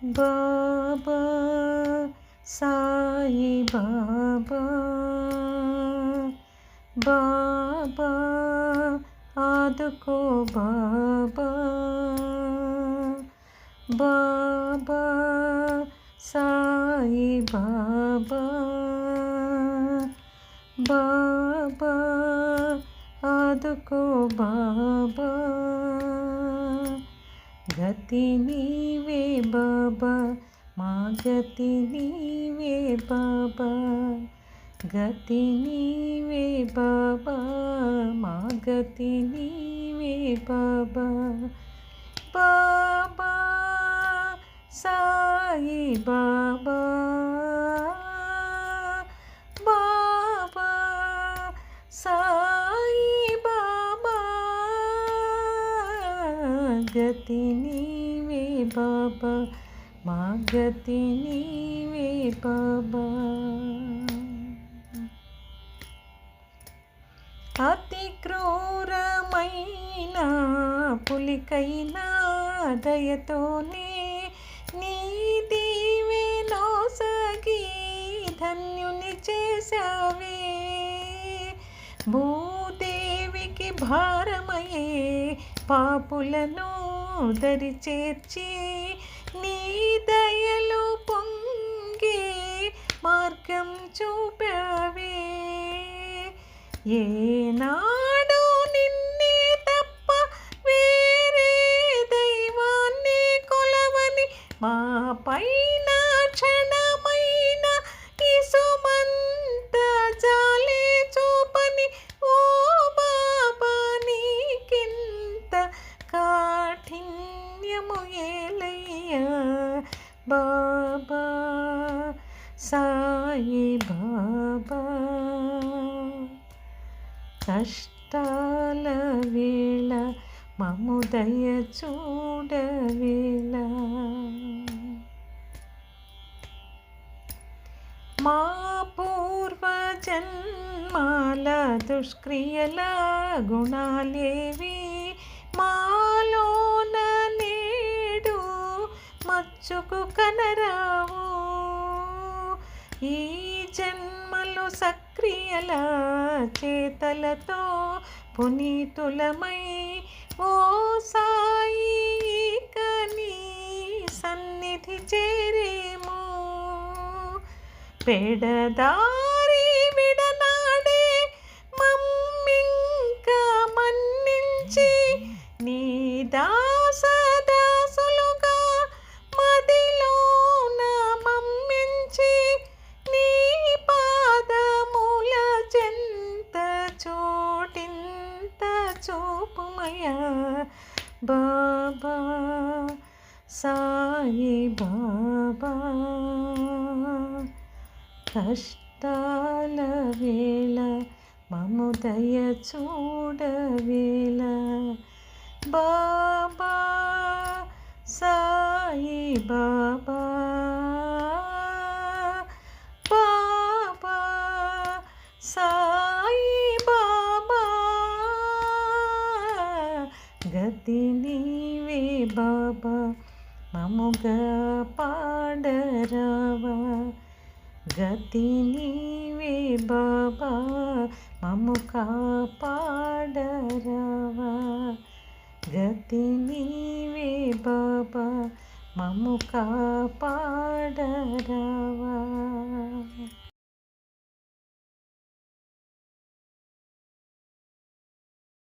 బాబా సాయి బాబా బాబా ఆదుకో బాబా బాబా సాయి బాబా బాబా ఆదుకో బాబా గతి నీవే బాబా మా గతి నీవే బాబా గతి నీవే బాబా మా గతి నీవే బాబా బాబా సాయి బాబా బాబా సాయి బాబా గతి నీవే బాబా మా గతి నీవే బాబా అతి క్రూరమైన పులికైనా దయతోనే నీ దీవెనో సగి ధన్యుని చేశావే భూదేవికి భారమయ్యే పాపులను దరి చేర్చి నీ దయలో పొంగే మార్గం చూపావే ఏనాడు నిన్నే తప్ప వేరే దైవాన్ని కొలవని మా పైన క్షణమైన ఇసుమంత జాలే చూపని ఓ బాబా నీకింత కాఠిన్యము ఏలయ్యా బాబా సాయి బాబా కష్టాల వేళ మము దయ చూడవేళ మా పూర్వ జన్మాల దుష్క్రియల గుణాలేవి మాలోన నేడు మచ్చుకు కనరావు ఈ జన్మలు సక్రియల చేతలతో పునీతులమై ఓ సాయి కనీ సన్నిధి చేరేము పెడదారి విడనాడే మమ్మింక మన్నించి నీ దాసదాసులుగా మదిలోన మమ్మించి నీ పాదముల చెంత చోటింత చూపుమయ్యా బాబా సాయి బాబా కష్టాల వేళ మము దయ చూడవేళ బాబా సాయి బాబా బాబా సాయి బాబా గతి నీవే బాబా మముగా పాడరావా గతి నీవే బాబా మము కాపాడరావా గతి నీవే బాబా మము కాపాడరావా